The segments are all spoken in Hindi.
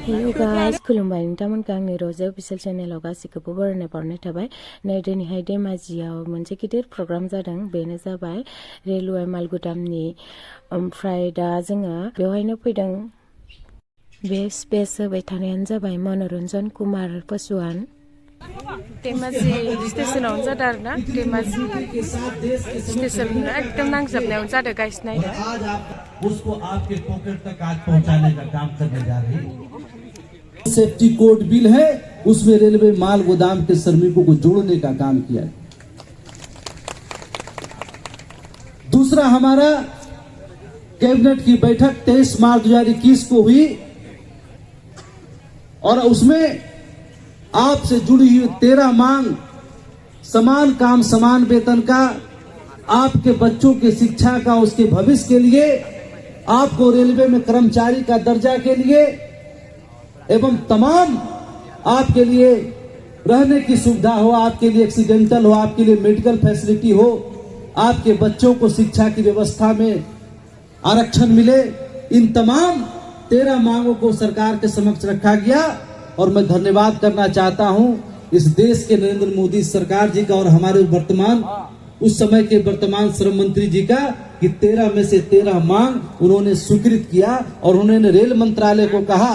हेलो गाइस खुलुमबाय नोंथांमोनखौ आंनि रजे अफिसियेल चेनेलाव गासिखौबो बरायनाय बावनाय थाबाय। नै दिनैहाय धेमाजियाव मोनसे गिदिर प्रग्राम जादों, बेनो जाबाय रेलवे मालगुदामनि। ओमफ्राय दा जोङो बेवहायनो फैदों। बे स्पेस होबाय थानायानो जाबाय मनोरन्जन कुमार पसवान। धेमाजि स्टेशनावनो जादों आरो ना, धेमाजि स्टेशन एकदम नांजाबनायावनो जादों गाइस। नायदो आज आप उसको आपके पॉकेट तक आज पहुंचाने का काम करने जा रही है। सेफ्टी कोड बिल है, उसमें रेलवे माल गोदाम के श्रमिकों को जोड़ने का काम किया है। दूसरा, हमारा कैबिनेट की बैठक 23 मार्च 2021 को हुई और उसमें आपसे जुड़ी हुई 13 मांग, समान काम समान वेतन का, आपके बच्चों की शिक्षा का, उसके भविष्य के लिए, आपको रेलवे में कर्मचारी का दर्जा के लिए एवं तमाम आपके लिए रहने की सुविधा हो, आपके लिए एक्सीडेंटल हो, आपके लिए मेडिकल फैसिलिटी हो, आपके बच्चों को शिक्षा की व्यवस्था में आरक्षण मिले, इन तमाम 13 मांगों को सरकार के समक्ष रखा गया। और मैं धन्यवाद करना चाहता हूं इस देश के नरेंद्र मोदी सरकार जी का और हमारे वर्तमान उस समय के वर्तमान श्रम मंत्री जी का कि 13 में से 13 मांग उन्होंने स्वीकृत किया और उन्होंने रेल मंत्रालय को कहा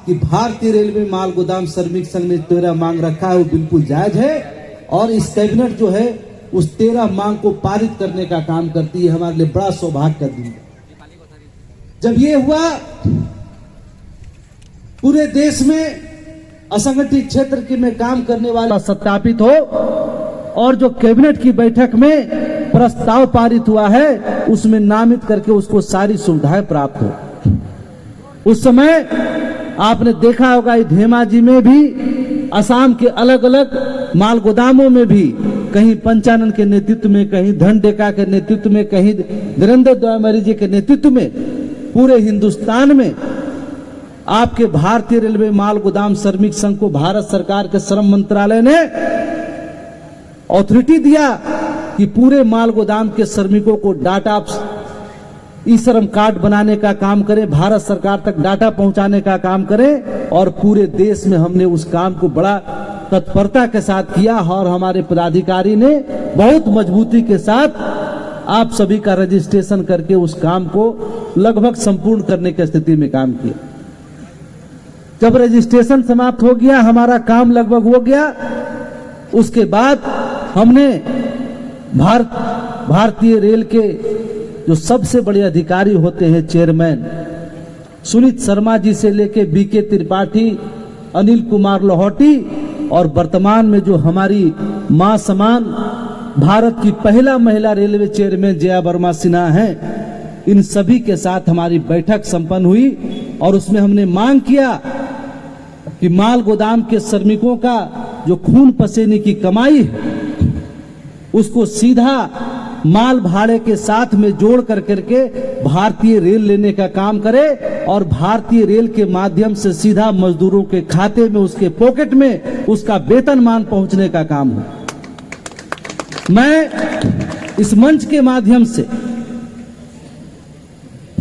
कि भारतीय रेलवे माल गोदाम श्रमिक संघ ने 13 मांग रखा है, वो बिल्कुल जायज है और इस कैबिनेट जो है उस 13 मांग को पारित करने का काम करती है। हमारे लिए बड़ा सौभाग्य का दिन है। जब ये हुआ, पूरे देश में असंगठित क्षेत्र के में काम करने वाला सत्यापित हो और जो कैबिनेट की बैठक में प्रस्ताव पारित हुआ है उसमें नामित करके उसको सारी सुविधाएं प्राप्त हो। उस समय आपने देखा होगा धेमाजी में भी, असम के अलग अलग माल गोदामों में भी, कहीं पंचानन के नेतृत्व में, कहीं धन डेका के नेतृत्व में, कहीं वीरेंद्र द्वामरी जी के नेतृत्व में, पूरे हिंदुस्तान में आपके भारतीय रेलवे माल गोदाम श्रमिक संघ को भारत सरकार के श्रम मंत्रालय ने अथॉरिटी दिया कि पूरे माल गोदाम के श्रमिकों को डाटा ई श्रम कार्ड बनाने का काम करें, भारत सरकार तक डाटा पहुंचाने का काम करें और पूरे देश में हमने उस काम को बड़ा तत्परता के साथ किया और हमारे पदाधिकारी ने बहुत मजबूती के साथ आप सभी का रजिस्ट्रेशन करके उस काम को लगभग संपूर्ण करने की स्थिति में काम किया। जब रजिस्ट्रेशन समाप्त हो गया, हमारा काम लगभग हो गया, उसके बाद हमने भारतीय रेल के जो सबसे बड़े अधिकारी होते हैं, चेयरमैन सुनीत शर्मा जी से लेके बीके त्रिपाठी, अनिल कुमार लाहौटी और वर्तमान में जो हमारी मां समान भारत की पहला महिला रेलवे चेयरमैन जया वर्मा सिन्हा हैं, इन सभी के साथ हमारी बैठक संपन्न हुई और उसमें हमने मांग किया कि माल गोदाम के श्रमिकों का जो खून पसीने की कमाई है उसको सीधा माल भाड़े के साथ में जोड़ करके भारतीय रेल लेने का काम करे और भारतीय रेल के माध्यम से सीधा मजदूरों के खाते में, उसके पॉकेट में उसका वेतनमान पहुंचने का काम हो। मैं इस मंच के माध्यम से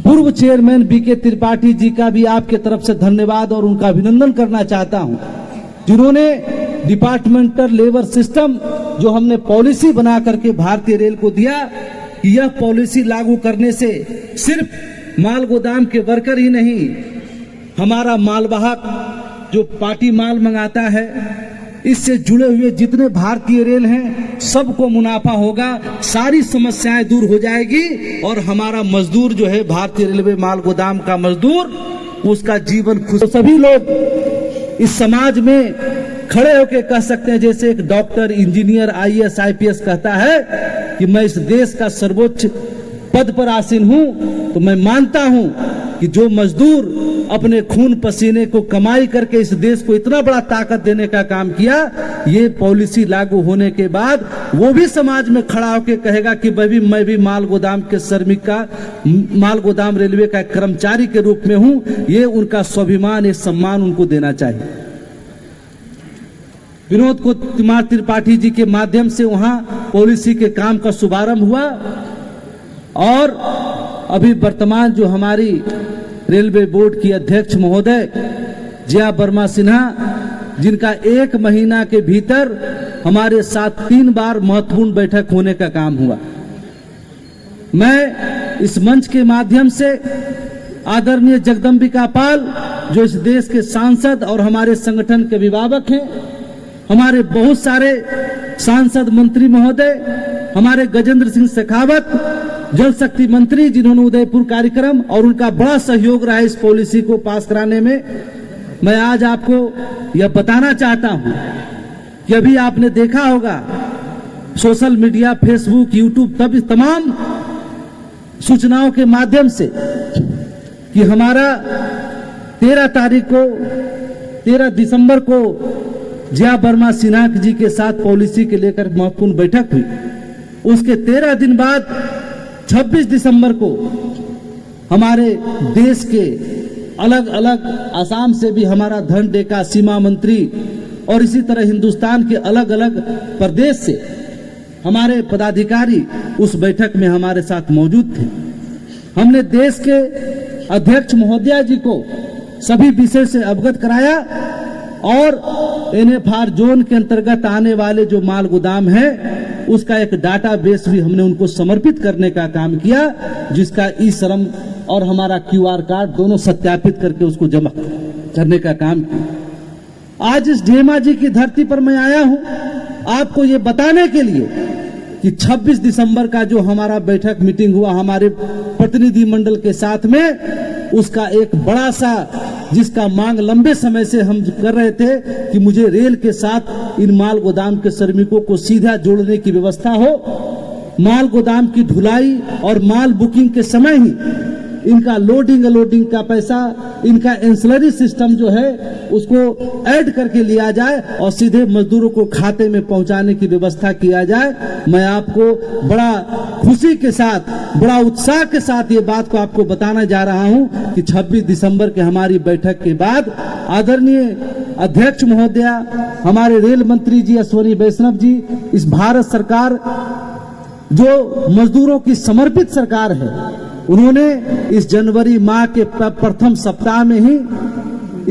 पूर्व चेयरमैन बीके त्रिपाठी जी का भी आपके तरफ से धन्यवाद और उनका अभिनंदन करना चाहता हूं, जिन्होंने डिपार्टमेंटल लेबर सिस्टम जो हमने पॉलिसी बना करके भारतीय रेल को दिया कि यह पॉलिसी लागू करने से सिर्फ माल गोदाम के वर्कर ही नहीं, हमारा मालवाहक जो पार्टी माल मंगाता है, इससे जुड़े हुए जितने भारतीय रेल हैं सबको मुनाफा होगा, सारी समस्याएं दूर हो जाएगी और हमारा मजदूर जो है, भारतीय रेलवे माल गोदाम का मजदूर, उसका जीवन खुश। तो सभी लोग इस समाज में खड़े होकर कह सकते हैं, जैसे एक डॉक्टर, इंजीनियर, आईएएस, आईपीएस कहता है कि मैं इस देश का सर्वोच्च पद पर आसीन हूं, तो मैं मानता हूं कि जो मजदूर अपने खून पसीने को कमाई करके इस देश को इतना बड़ा ताकत देने का काम किया, ये पॉलिसी लागू होने के बाद वो भी समाज में खड़ा होकर कहेगा कि मैं भी माल गोदाम के श्रमिक का, माल गोदाम रेलवे का कर्मचारी के रूप में हूं। ये उनका स्वाभिमान, ये सम्मान उनको देना चाहिए। विनोद कुमार त्रिपाठी जी के माध्यम से वहां पॉलिसी के काम का शुभारंभ हुआ और अभी वर्तमान जो हमारी रेलवे बोर्ड की अध्यक्ष महोदय जया वर्मा सिन्हा, जिनका 1 महीना के भीतर हमारे साथ 3 बार महत्वपूर्ण बैठक होने का काम हुआ। मैं इस मंच के माध्यम से आदरणीय जगदम्बिका पाल, जो इस देश के सांसद और हमारे संगठन के अभिभावक हैं, हमारे बहुत सारे सांसद मंत्री महोदय, हमारे गजेंद्र सिंह शेखावत जल शक्ति मंत्री, जिन्होंने उदयपुर कार्यक्रम और उनका बड़ा सहयोग रहा इस पॉलिसी को पास कराने में, मैं आज आपको यह बताना चाहता हूं कि अभी आपने देखा होगा सोशल मीडिया, फेसबुक, यूट्यूब, तब तमाम सूचनाओं के माध्यम से कि हमारा 13 दिसंबर को जया वर्मा सिन्हा जी के साथ पॉलिसी के लेकर महत्वपूर्ण बैठक हुई। उसके 13 दिन बाद 26 दिसंबर को हमारे देश के अलग अलग, आसाम से भी हमारा धनडे का सीमा मंत्री और इसी तरह हिंदुस्तान के अलग अलग प्रदेश से हमारे पदाधिकारी उस बैठक में हमारे साथ मौजूद थे। हमने देश के अध्यक्ष महोदया जी को सभी विषय से अवगत कराया और NFR जोन के अंतर्गत आने वाले जो माल गोदाम है उसका एक डाटाबेस भी हमने उनको समर्पित करने का काम किया, जिसका ई-श्रम और हमारा QR कार्ड दोनों सत्यापित करके उसको जमा करने का काम किया। आज इस ढेमा जी की धरती पर मैं आया हूं आपको ये बताने के लिए कि 26 दिसंबर का जो हमारा बैठक मीटिंग हुआ हमारे प्रतिनिधि मंडल के साथ में, उसका एक बड़ा सा, जिसका मांग लंबे समय से हम कर रहे थे कि मुझे रेल के साथ इन माल गोदाम के श्रमिकों को सीधा जोड़ने की व्यवस्था हो, माल गोदाम की ढुलाई और माल बुकिंग के समय ही इनका लोडिंग अनलोडिंग का पैसा, इनका एंसिलरी सिस्टम जो है उसको ऐड करके लिया जाए और सीधे मजदूरों को खाते में पहुंचाने की व्यवस्था किया जाए। मैं आपको बड़ा खुशी के साथ, बड़ा उत्साह के साथ ये बात को आपको बताना जा रहा हूं कि 26 दिसंबर के हमारी बैठक के बाद आदरणीय अध्यक्ष महोदया, हमारे रेल मंत्री जी अश्विनी वैष्णव जी, इस भारत सरकार जो मजदूरों की समर्पित सरकार है, उन्होंने इस जनवरी माह के प्रथम सप्ताह में ही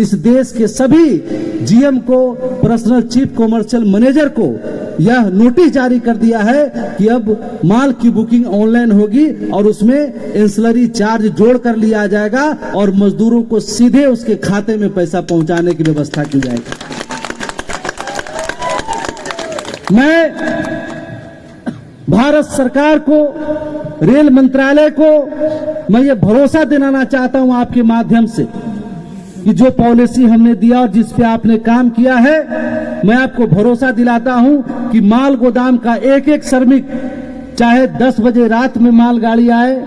इस देश के सभी GM को, पर्सनल चीफ कमर्शियल मैनेजर को यह नोटिस जारी कर दिया है कि अब माल की बुकिंग ऑनलाइन होगी और उसमें एंसिलरी चार्ज जोड़ कर लिया जाएगा और मजदूरों को सीधे उसके खाते में पैसा पहुंचाने की व्यवस्था की जाएगी। मैं भारत सरकार को, रेल मंत्रालय को मैं ये भरोसा दिलाना चाहता हूं आपके माध्यम से कि जो पॉलिसी हमने दिया और जिस पे आपने काम किया है, मैं आपको भरोसा दिलाता हूं कि माल गोदाम का एक एक श्रमिक, चाहे 10 बजे रात में मालगाड़ी आए,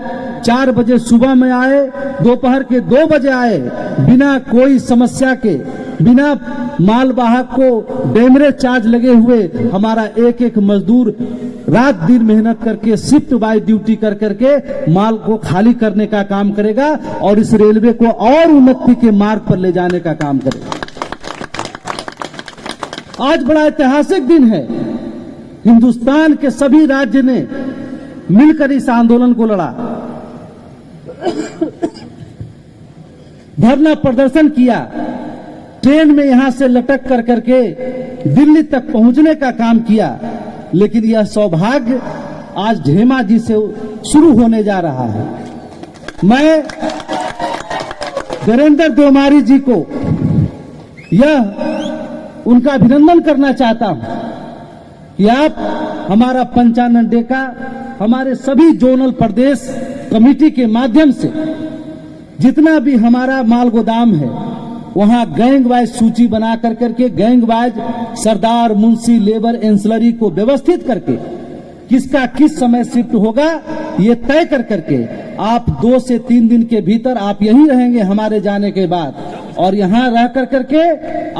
4 बजे सुबह में आए, दोपहर के 2 बजे आए, बिना कोई समस्या के, बिना मालवाहक को डेमरेज चार्ज लगे हुए, हमारा एक एक मजदूर रात दिन मेहनत करके शिफ्ट बाय ड्यूटी कर करके माल को खाली करने का काम करेगा और इस रेलवे को और उन्नति के मार्ग पर ले जाने का काम करेगा। आज बड़ा ऐतिहासिक दिन है। हिंदुस्तान के सभी राज्य ने मिलकर इस आंदोलन को लड़ा, धरना प्रदर्शन किया, ट्रेन में यहां से लटक कर करके दिल्ली तक पहुंचने का काम किया, लेकिन यह सौभाग्य आज ढेमा जी से शुरू होने जा रहा है। मैं वीरेंद्र देवमारी जी को यह उनका अभिनंदन करना चाहता हूं कि आप हमारा पंचानन डेका, हमारे सभी जोनल प्रदेश कमेटी के माध्यम से जितना भी हमारा माल गोदाम है वहां गैंग वाइज सूची बना कर करके, गैंग वाइज सरदार, मुंशी, लेबर, एंसिलरी को व्यवस्थित करके किसका किस समय शिफ्ट होगा ये तय कर करके आप 2 से 3 दिन के भीतर आप यहीं रहेंगे हमारे जाने के बाद, और यहां रह कर करके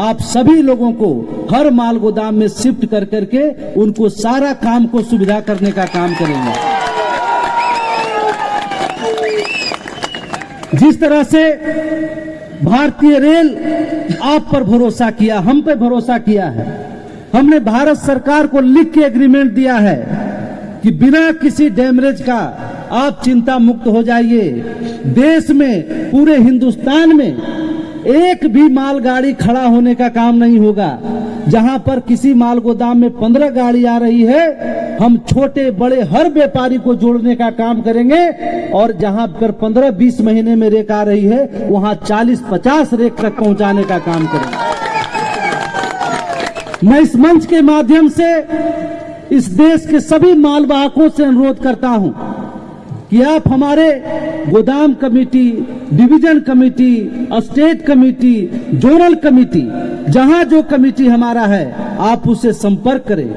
आप सभी लोगों को हर माल गोदाम में शिफ्ट कर करके उनको सारा काम को सुविधा करने का काम करेंगे। जिस तरह से भारतीय रेल आप पर भरोसा किया, हम पे भरोसा किया है, हमने भारत सरकार को लिख के एग्रीमेंट दिया है कि बिना किसी डैमेज का आप चिंता मुक्त हो जाइए। देश में, पूरे हिंदुस्तान में एक भी मालगाड़ी खड़ा होने का काम नहीं होगा। जहां पर किसी माल गोदाम में 15 गाड़ी आ रही है, हम छोटे बड़े हर व्यापारी को जोड़ने का काम करेंगे, और जहां पर 15-20 महीने में रेक आ रही है, वहां 40-50 रेक तक पहुंचाने का काम करेंगे। मैं इस मंच के माध्यम से इस देश के सभी मालवाहकों से अनुरोध करता हूं कि आप हमारे गोदाम committee, division committee, state committee, zonal committee, जहां जो कमेटी हमारा है, आप उससे संपर्क करें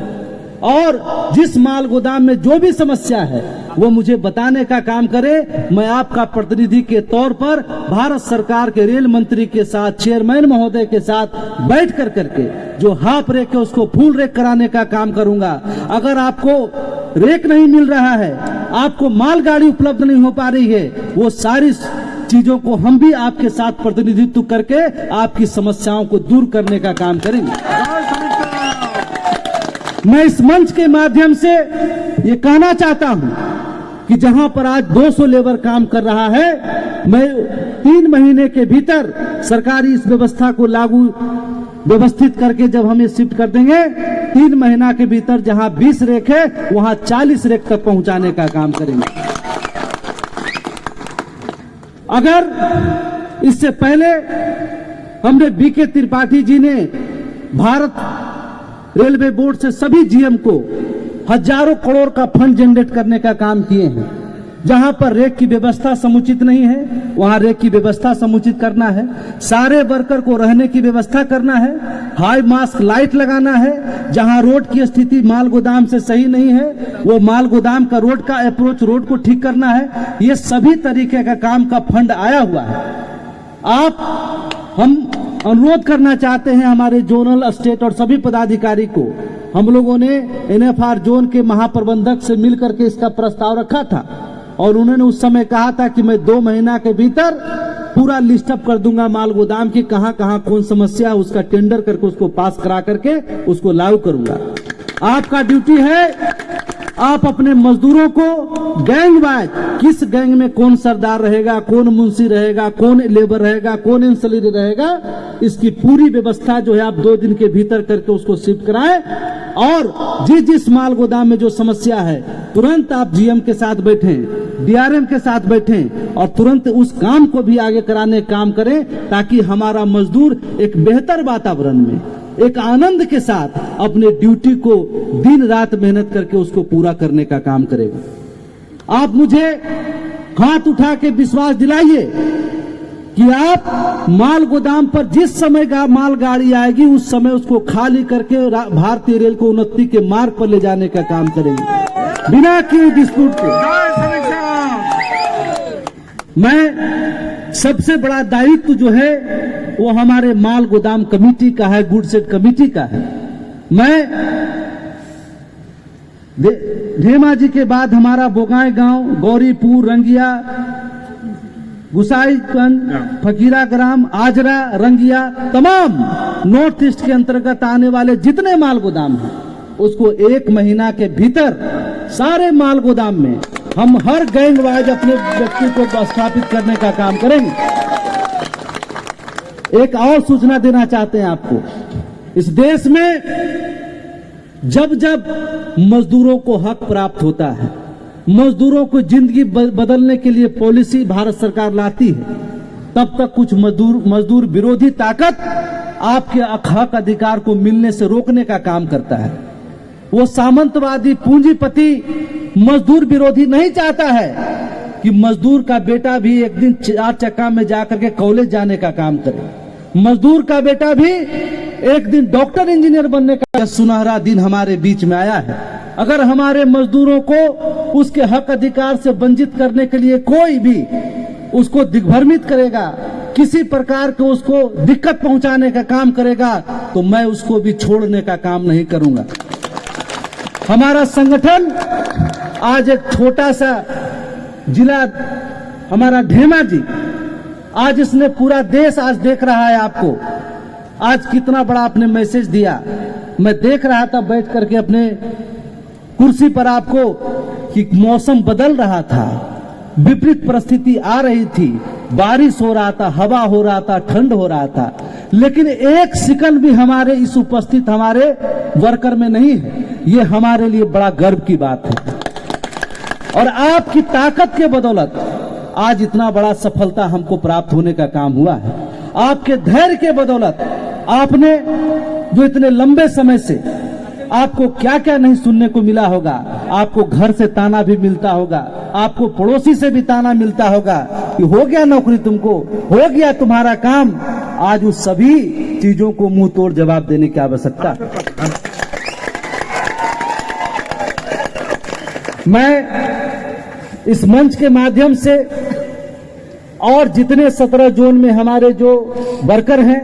और जिस माल गोदाम में जो भी समस्या है वो मुझे बताने का काम करें। मैं आपका प्रतिनिधि के तौर पर भारत सरकार के रेल मंत्री के साथ, चेयरमैन महोदय के साथ बैठ कर करके जो हाफ रेक है उसको फुल रेक कराने का काम करूंगा। अगर आपको रेक नहीं मिल रहा है, आपको मालगाड़ी उपलब्ध नहीं हो पा रही है, वो सारी चीजों को हम भी आपके साथ प्रतिनिधित्व करके आपकी समस्याओं को दूर करने का काम करेंगे। मैं इस मंच के माध्यम से ये कहना चाहता हूं कि जहां पर आज 200 लेबर काम कर रहा है, मैं 3 महीने के भीतर सरकारी इस व्यवस्था को लागू व्यवस्थित करके जब हम ये शिफ्ट कर देंगे, 3 महीना के भीतर जहां 20 रेक है वहां 40 रेक तक पहुंचाने का काम करेंगे। अगर इससे पहले हमने बीके त्रिपाठी जी ने भारत रेलवे बोर्ड से सभी जीएम को हजारों करोड़ का फंड जनरेट करने का काम किए हैं। जहां पर रेक की व्यवस्था समुचित नहीं है, वहां रेक की व्यवस्था समुचित करना है, सारे वर्कर को रहने की व्यवस्था करना है, हाई मास्क लाइट लगाना है। जहां रोड की स्थिति माल गोदाम से सही नहीं है, वो माल गोदाम का रोड का अप्रोच रोड को ठीक करना है। ये सभी तरीके का काम का फंड आया हुआ है। हम अनुरोध करना चाहते हैं हमारे जोनल, स्टेट और सभी पदाधिकारी को। हम लोगों ने एनएफआर जोन के महाप्रबंधक से मिलकर के इसका प्रस्ताव रखा था और उन्होंने उस समय कहा था कि मैं 2 महीना के भीतर पूरा लिस्ट अप कर दूंगा माल गोदाम की, कहां कहां कौन समस्या है, उसका टेंडर करके उसको पास करा करके उसको लागू करूंगा। आपका ड्यूटी है, आप अपने मजदूरों को गैंग वाइज, किस गैंग में कौन सरदार रहेगा, कौन मुंशी रहेगा, कौन लेबर रहेगा, कौन इंसलीरी रहेगा, इसकी पूरी व्यवस्था जो है आप 2 दिन के भीतर करके उसको शिफ्ट कराएं। और जिस माल गोदाम में जो समस्या है, तुरंत आप जीएम के साथ बैठें, डीआरएम के साथ बैठें और तुरंत उस काम को भी आगे कराने का काम करें, ताकि हमारा मजदूर एक बेहतर वातावरण में, एक आनंद के साथ अपने ड्यूटी को दिन रात मेहनत करके उसको पूरा करने का काम करेगा। आप मुझे हाथ उठा के विश्वास दिलाइए कि आप माल गोदाम पर जिस समय माल गाड़ी आएगी उस समय उसको खाली करके भारतीय रेल को उन्नति के मार्ग पर ले जाने का काम करेंगे बिना किसी डिस्प्यूट के। मैं सबसे बड़ा दायित्व जो है वो हमारे माल गोदाम कमेटी का है, गुड सेट कमेटी का है। मैं धेमाजी के बाद हमारा बोगाई गांव, गौरीपुर, रंगिया, गुसाईगंज, फकीरा ग्राम, आजरा, रंगिया, तमाम नॉर्थ ईस्ट के अंतर्गत आने वाले जितने माल गोदाम हैं उसको 1 महीना के भीतर सारे माल गोदाम में हम हर गैंग वाइज अपने व्यक्ति को स्थापित करने का काम करेंगे। एक और सूचना देना चाहते हैं आपको, इस देश में जब जब मजदूरों को हक प्राप्त होता है, मजदूरों को जिंदगी बदलने के लिए पॉलिसी भारत सरकार लाती है, तब तक कुछ मजदूर विरोधी ताकत आपके हक अधिकार को मिलने से रोकने का काम करता है। वो सामंतवादी पूंजीपति मजदूर विरोधी नहीं चाहता है कि मजदूर का बेटा भी एक दिन 4 चक्का में जाकर के कॉलेज जाने का काम करे, मजदूर का बेटा भी एक दिन डॉक्टर इंजीनियर बनने का सुनहरा दिन हमारे बीच में आया है। अगर हमारे मजदूरों को उसके हक अधिकार से वंचित करने के लिए कोई भी उसको दिग्भ्रमित करेगा, किसी प्रकार को उसको दिक्कत पहुंचाने का काम करेगा, तो मैं उसको भी छोड़ने का काम नहीं करूंगा। हमारा संगठन आज एक छोटा सा जिला हमारा धेमाजी, आज इसने पूरा देश आज देख रहा है आपको। आज कितना बड़ा आपने मैसेज दिया, मैं देख रहा था बैठ करके अपने कुर्सी पर आपको कि मौसम बदल रहा था, विपरीत परिस्थिति आ रही थी, बारिश हो रहा था, हवा हो रहा था, ठंड हो रहा था, लेकिन एक सेकंड भी हमारे इस उपस्थित हमारे वर्कर में नहीं है। ये हमारे लिए बड़ा गर्व की बात है। और आपकी ताकत के बदौलत आज इतना बड़ा सफलता हमको प्राप्त होने का काम हुआ है। आपके धैर्य के बदौलत आपने जो इतने लंबे समय से आपको क्या क्या नहीं सुनने को मिला होगा, आपको घर से ताना भी मिलता होगा, आपको पड़ोसी से भी ताना मिलता होगा कि हो गया नौकरी तुमको, हो गया तुम्हारा काम। आज उस सभी चीजों को मुंह तोड़ जवाब देने की आवश्यकता। मैं इस मंच के माध्यम से और जितने 17 जोन में हमारे जो वर्कर हैं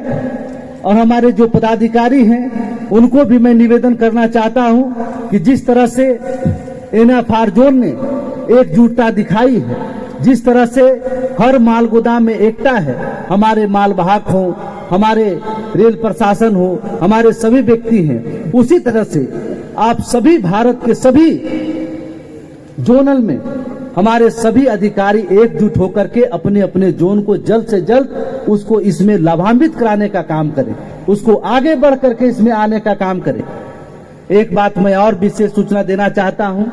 और हमारे जो पदाधिकारी हैं, उनको भी मैं निवेदन करना चाहता हूं कि जिस तरह से एनएफआर जोन ने एकजुटता दिखाई है, जिस तरह से हर माल गोदाम में एकता है, हमारे मालवाहक हो, हमारे रेल प्रशासन हो, हमारे सभी व्यक्ति हैं, उसी तरह से आप सभी भारत के सभी जोनल में हमारे सभी अधिकारी एकजुट होकर के अपने अपने जोन को जल्द से जल्द उसको इसमें लाभान्वित कराने का काम करें, उसको आगे बढ़ करके इसमें आने का काम करें। एक बात मैं और विशेष सूचना देना चाहता हूं,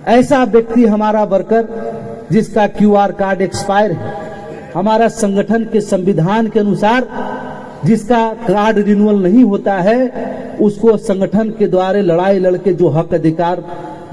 ऐसा व्यक्ति हमारा वर्कर जिसका क्यूआर कार्ड एक्सपायर है, हमारा संगठन के संविधान के अनुसार जिसका कार्ड रिन्यूअल नहीं होता है, उसको संगठन के द्वारा लड़ाई लड़के जो हक अधिकार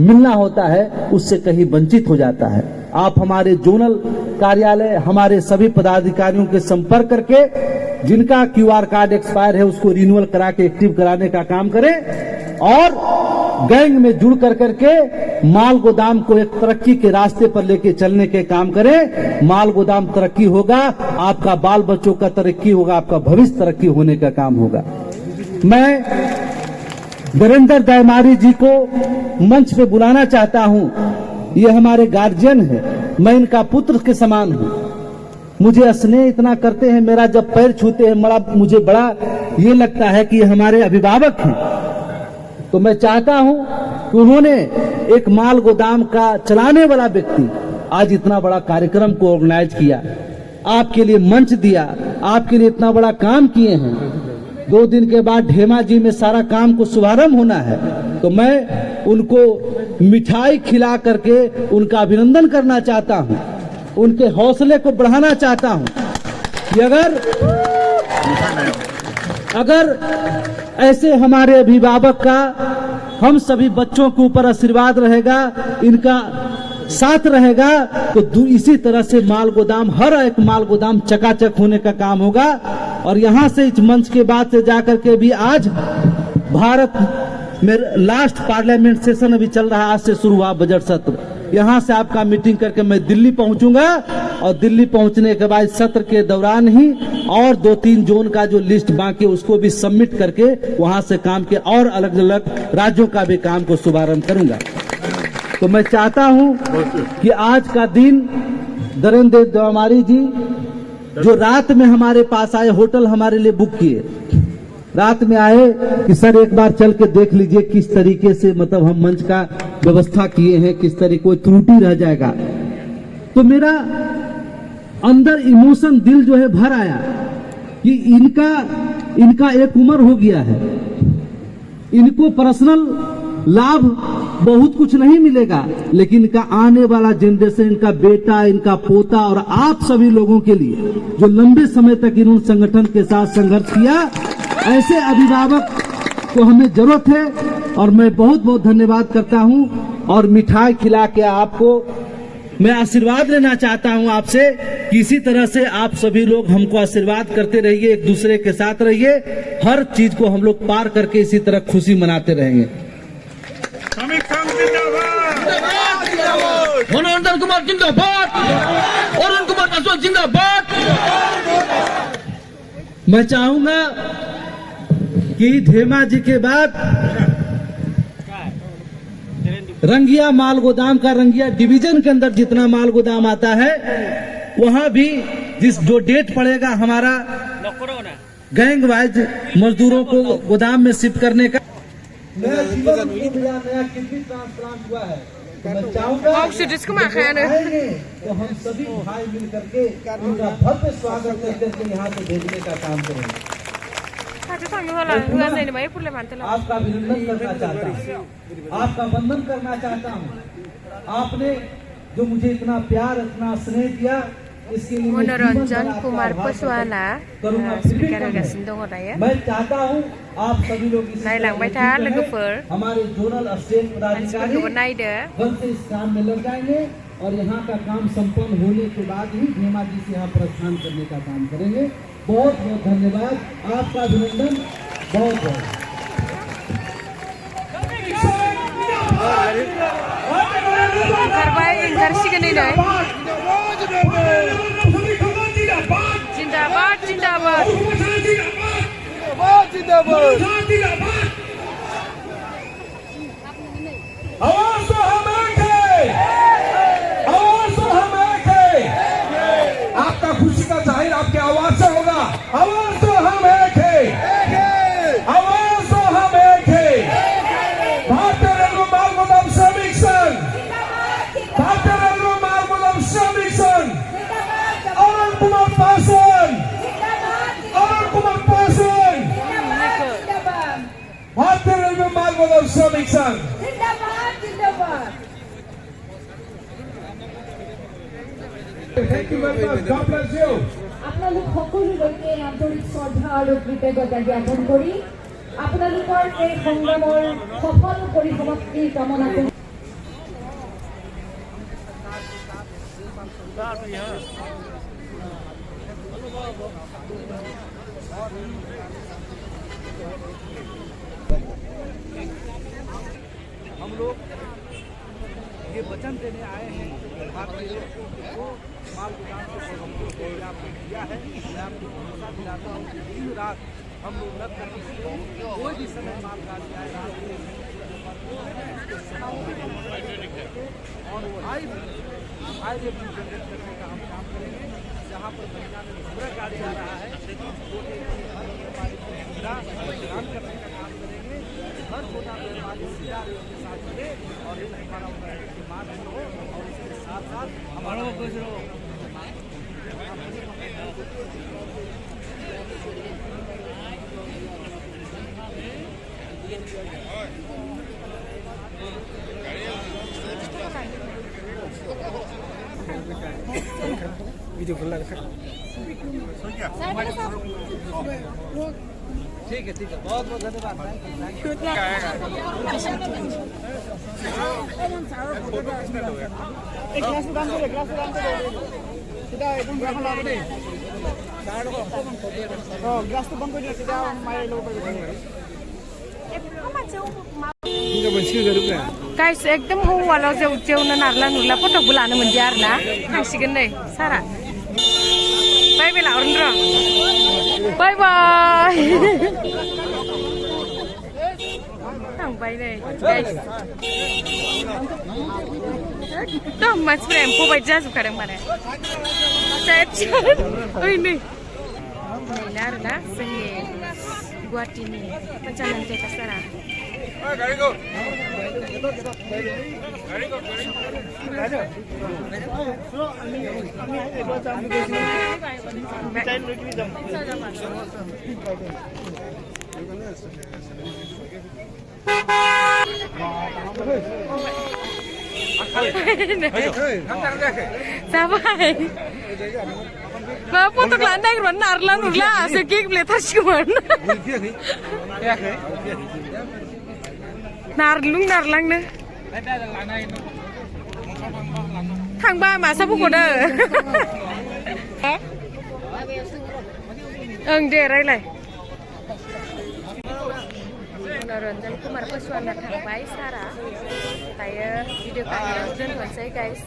मिलना होता है उससे कहीं वंचित हो जाता है। आप हमारे जोनल कार्यालय, हमारे सभी पदाधिकारियों के संपर्क करके जिनका क्यूआर कार्ड एक्सपायर है उसको रिन्यूअल करा के एक्टिव कराने का काम करें और गैंग में जुड़ कर करके माल गोदाम को एक तरक्की के रास्ते पर लेके चलने के काम करें। माल गोदाम तरक्की होगा, आपका बाल बच्चों का तरक्की होगा, आपका भविष्य तरक्की होने का काम होगा। मैं वीरेंद्र दयामारी जी को मंच पे बुलाना चाहता हूं। ये हमारे गार्जियन है, मैं इनका पुत्र के समान हूं। मुझे स्नेह इतना करते हैं, मेरा जब पैर छूते हैं मुझे बड़ा ये लगता है कि ये हमारे अभिभावक हैं। तो मैं चाहता हूं कि उन्होंने एक माल गोदाम का चलाने वाला व्यक्ति आज इतना बड़ा कार्यक्रम को ऑर्गेनाइज किया, आपके लिए मंच दिया, आपके लिए इतना बड़ा काम किए हैं। 2 दिन के बाद ढेमाजी में सारा काम को शुभारंभ होना है, तो मैं उनको मिठाई खिला करके उनका अभिनंदन करना चाहता हूं, उनके हौसले को बढ़ाना चाहता हूं कि अगर ऐसे हमारे अभिभावक का हम सभी बच्चों के ऊपर आशीर्वाद रहेगा, इनका साथ रहेगा, तो इसी तरह से माल गोदाम, हर एक माल गोदाम चकाचक होने का काम होगा। और यहां से इस मंच के बाद से जाकर के भी आज भारत में लास्ट पार्लियामेंट सेशन अभी चल रहा है, आज से शुरू हुआ बजट सत्र। यहां से आपका मीटिंग करके मैं दिल्ली पहुंचूंगा और दिल्ली पहुंचने के बाद सत्र के दौरान ही और 2-3 जोन का जो लिस्ट बाकी उसको भी सबमिट करके वहां से काम के और अलग अलग राज्यों का भी काम को शुभारंभ करूंगा। तो मैं चाहता हूं कि आज का दिन वीरेंद्र दयामारी जी जो रात में हमारे पास आए, होटल हमारे लिए बुक किए, रात में आए कि सर एक बार चल के देख लीजिए किस तरीके से मतलब हम मंच का व्यवस्था किए हैं, किस तरीके कोई त्रुटि रह जाएगा। तो मेरा अंदर इमोशन, दिल जो है भर आया कि इनका एक उम्र हो गया है, इनको पर्सनल लाभ बहुत कुछ नहीं मिलेगा, लेकिन इनका आने वाला जनरेशन, इनका बेटा, इनका पोता और आप सभी लोगों के लिए जो लंबे समय तक इन्होंने संगठन के साथ संघर्ष किया, ऐसे अभिभावक को हमें जरूरत है। और मैं बहुत बहुत धन्यवाद करता हूं और मिठाई खिला के आपको मैं आशीर्वाद लेना चाहता हूं आपसे कि इसी तरह से आप सभी लोग हमको आशीर्वाद करते रहिए, एक दूसरे के साथ रहिए, हर चीज को हम लोग पार करके इसी तरह खुशी मनाते रहेंगे। मनोरंजन कुमार जिंदाबाद, अरुण कुमार अशोक जिंदाबाद। मैं चाहूंगा कि धेमाजी के बाद रंगिया माल गोदाम का, रंगिया डिवीजन के अंदर जितना माल गोदाम आता है वहां भी जो डेट पड़ेगा हमारा गैंग वाइज मजदूरों को गोदाम में शिफ्ट करने का, नया जीवन नया किडनी ट्रांसप्लांट हुआ है, तो मैं चाहूंगा जिसको मैं खाने आएंगे तो हम सभी भाई मिल करके उनका भव्य स्वागत करके यहाँ से भेजने का काम करेंगे। आपका अभिनंदन करना चाहता हूँ, आपका वंदन करना चाहता हूँ। आपने जो मुझे इतना प्यार इतना स्नेह दिया इसके लिए मनोरंजन कुमार पसवाना स्पीकर होगासिनो दङ दायो मैं चाहता हूँ आप सभी लोग नायलांबाय था लोगोफोर हमारे जोनल स्टेट पदाधिकारी नायदो जल्द से इस काम में लग जाएंगे और यहाँ का काम संपन्न होने के बाद ही हेमा जी से यहाँ प्रस्थान करने का काम करेंगे। बहुत बहुत धन्यवाद, आपका अभिनंदन बहुत बहुत। जिंदाबाद जिंदाबाद आवाज तो हम एक है, आवाज तो हम एक है। आपका खुशी का जाहिर आपके आवाज से होगा। आवाज तो हम एक है, आवाज तो हम एक है। भारतीय रेलवे माल गोदाम श्रमिक संघ, भारतीय रेलवे माल गोदाम श्रमिक संघ, अरुण कुमार पासवान, अरुण कुमार पासवान, भारतीय रेलवे माल गोदाम श्रमिक संघ। Thank you very much. God bless you. আপোনালোক সকলোলৈকে আন্তৰিক শ্ৰদ্ধা আৰু কৃতজ্ঞতা জ্ঞাপন কৰি আপোনালোকৰ এই সংগ্ৰামৰ সফল পৰিসমাপ্তি কামনা কৰি हम लोग ये वचन देने आए हैं भारतीय को माल गोदाम को आपको दिया है। मैं आपको भरोसा दिलाता हूँ कि दिन रात हम लोग लग करके कोई भी समय माल गाड़ी आएगा और हाई रेवेन्यू जनरेट करने का हम काम करेंगे। जहाँ पर महीना में पूरा गाड़ी आ रहा है करने का काम करेंगे। हर छोटा व्यापारी के साथ जुड़े और हमारा मार्ग हो और इसके साथ साथ हमारा वीडियो खोल ठीक है बहुत बहुत धन्यवाद। गाइस एकदम हौवाल' जेवनो नारला नुरला फटकबो लानो मोनदिया आरोना थांसिगोन नै सारा बाय बाय लाहरनो र' बाय बाय थांबाय नै गाइस एकदम मानसिफोरा एम्फौ बायदि जाजोबखादों माने ओइ नै नैना आरोना जोंनि गुवाहाटीनि पन्चानन जायगा सारा जाबाय मा फटक लानो नागिरबानो नारला नुरला सो गेब्लेथारसिगौमोन नारलुं नारलांनो थांबा मासा बख'दो ओं दे रायलाय मनोरंजन कुमार पसवाना थांबाय सारा दायो भिडिअ' खालामनायाव दोनथ'नोसै गाइस